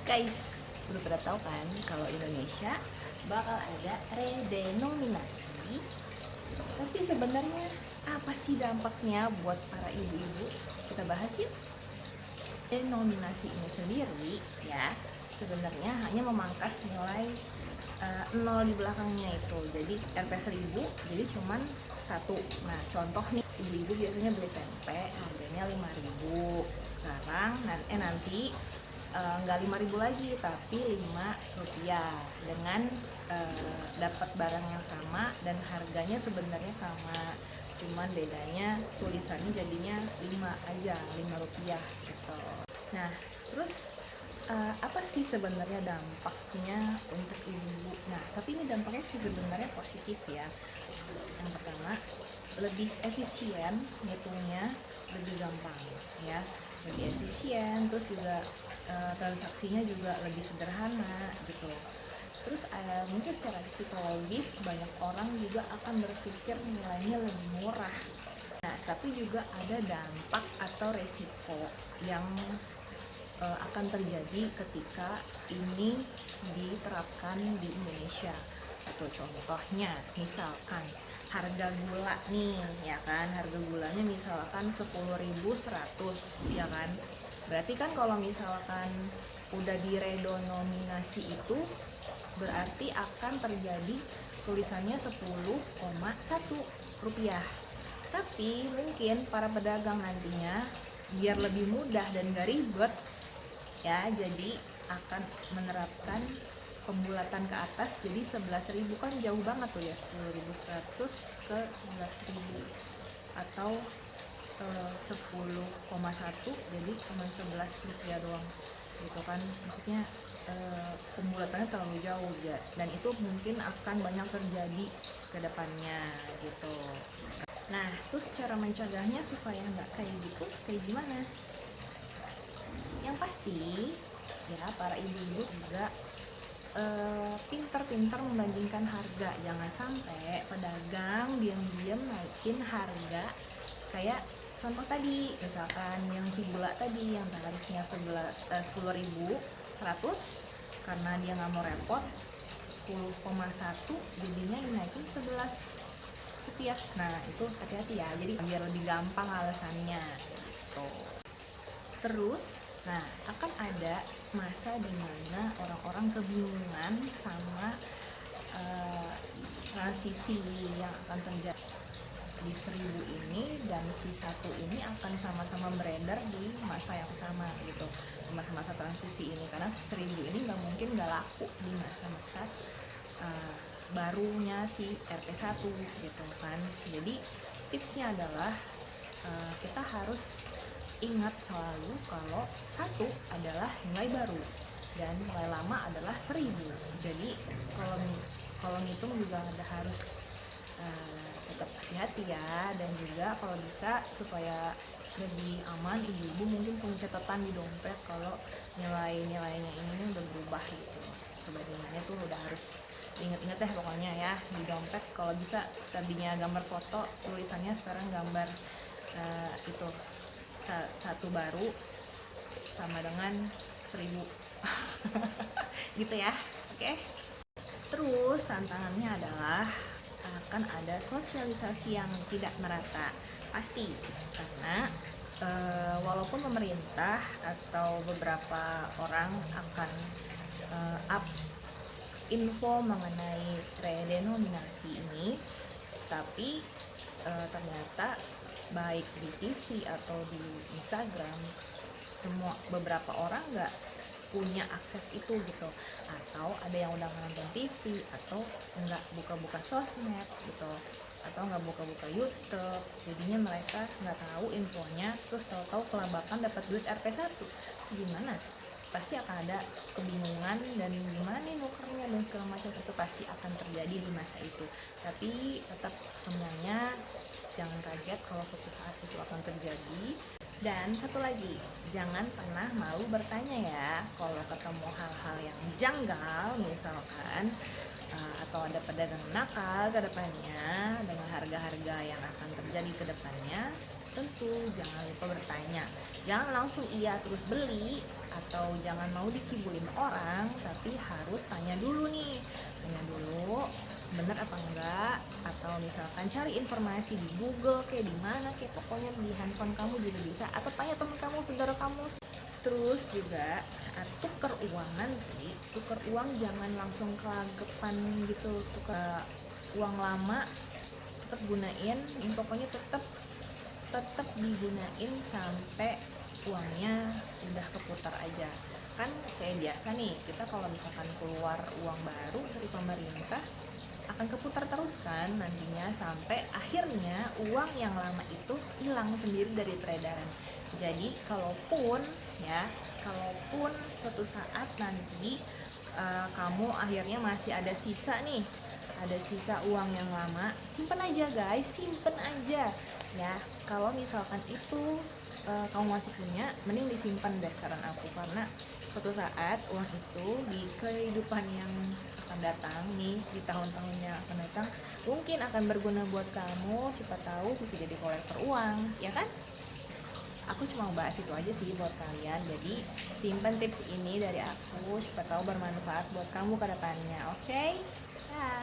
Guys, udah pada tahu kan kalau Indonesia bakal ada redenominasi. Tapi sebenarnya apa sih dampaknya buat para ibu-ibu? Kita bahas yuk. Denominasi ini sendiri ya sebenarnya hanya memangkas nilai nol di belakangnya itu. Jadi Rp 1000 jadi cuman satu. Nah contoh nih, ibu-ibu biasanya beli tempe harganya 5.000. Sekarang nanti nggak 5.000 lagi tapi Rp5 dengan dapat barang yang sama dan harganya sebenarnya sama, cuman bedanya tulisannya jadinya 5 aja, Rp5 gitu. Nah terus apa sih sebenarnya dampaknya untuk ibu-ibu? Nah tapi ini dampaknya sih sebenarnya positif ya. Yang pertama, lebih efisien ngitungnya, lebih gampang ya, lebih efisien, terus juga transaksinya juga lebih sederhana gitu. Terus mungkin secara psikologis banyak orang juga akan berpikir nilainya lebih murah. Nah tapi juga ada dampak atau resiko yang akan terjadi ketika ini diterapkan di Indonesia. Atau contohnya misalkan harga gula nih ya kan, harga gulanya misalkan 10.100 ya kan. Berarti kan kalau misalkan udah diredenominasi itu berarti akan terjadi tulisannya 10,1 rupiah. Tapi mungkin para pedagang nantinya biar lebih mudah dan gak ribet ya, jadi akan menerapkan pembulatan ke atas, jadi 11.000 kan jauh banget tuh ya, 10.100 ke 11.000 atau 10,1 jadi cuma 11 rupiah doang gitu kan. Maksudnya pembulatannya terlalu jauh ya, dan itu mungkin akan banyak terjadi ke depannya gitu. Nah terus cara mencegahnya supaya nggak kayak gitu, kayak gimana? Yang pasti ya para ibu-ibu juga pintar-pintar membandingkan harga. Jangan sampai pedagang diam-diam naikin harga. Kayak contoh tadi, misalkan yang si gula tadi yang harusnya 10.100, karena dia nggak mau repot 10,1 jadinya dinaikin 11 rupiah. Nah itu hati-hati ya, jadi biar lebih gampang alasannya tuh. Terus nah akan ada masa dimana orang-orang kebingungan sama transisi yang akan terjadi di 1.000 ini dan si satu ini akan sama-sama beredar di masa yang sama gitu, masa-masa transisi ini, karena 1.000 ini nggak mungkin nggak laku di masa-masa barunya si Rp1 gitu kan. Jadi tipsnya adalah kita harus ingat selalu kalau satu adalah nilai baru dan nilai lama adalah 1.000. Jadi kalau ngitung juga ada harus tetap hati-hati ya, dan juga kalau bisa supaya lebih aman, ibu-ibu mungkin punya catatan di dompet kalau nilai-nilainya ini udah berubah gitu. Perbandingannya tuh udah harus inget-inget deh pokoknya ya di dompet. Kalau bisa tadinya gambar foto, tulisannya sekarang gambar itu satu baru sama dengan 1.000 gitu ya. Oke. Terus tantangannya adalah akan ada sosialisasi yang tidak merata, pasti, karena walaupun pemerintah atau beberapa orang akan up info mengenai redenominasi ini, tapi ternyata baik di TV atau di Instagram beberapa orang nggak punya akses itu gitu, atau ada yang udah nonton TV atau nggak buka-buka sosmed gitu, atau nggak buka-buka YouTube, jadinya mereka nggak tahu infonya, terus tahu-tahu kelabakan dapat duit Rp1. Gimana? Pasti akan ada kebingungan dan gimana nih nukernya dan segala macam, itu pasti akan terjadi di masa itu. Tapi tetap semuanya jangan kaget kalau suatu saat itu akan terjadi. Dan satu lagi, jangan pernah malu bertanya ya kalau ketemu hal-hal yang janggal misalkan, atau ada pedagang nakal ke depannya dengan harga-harga yang akan terjadi ke depannya. Tentu jangan lupa bertanya, jangan langsung iya terus beli, atau jangan mau dikibulin orang, tapi harus tanya dulu nih, tanya dulu bener apa enggak, atau misalkan cari informasi di Google kayak di mana kayak, pokoknya di handphone kamu juga bisa, atau tanya teman kamu, saudara kamu. Terus juga saat tuker uang nanti, tuker uang jangan langsung kelagepan gitu, tuker uang lama tetap gunain, pokoknya tetap digunain sampai uangnya udah keputar aja. Kan kayak biasa nih, kita kalau misalkan keluar uang baru dari pemerintah akan keputar terus kan nantinya, sampai akhirnya uang yang lama itu hilang sendiri dari peredaran. Jadi kalaupun suatu saat nanti kamu akhirnya masih ada sisa nih, ada sisa uang yang lama, simpen aja guys, simpen aja ya. Kalau misalkan itu kamu masih punya, mending disimpan deh saran aku, karena suatu saat uang itu di kehidupan yang akan datang nih, di tahun-tahun yang akan datang mungkin akan berguna buat kamu, siapa tahu bisa jadi kolektor uang, ya kan? Aku cuma bahas itu aja sih buat kalian, jadi simpan tips ini dari aku, siapa tahu bermanfaat buat kamu ke depannya, oke? Ya.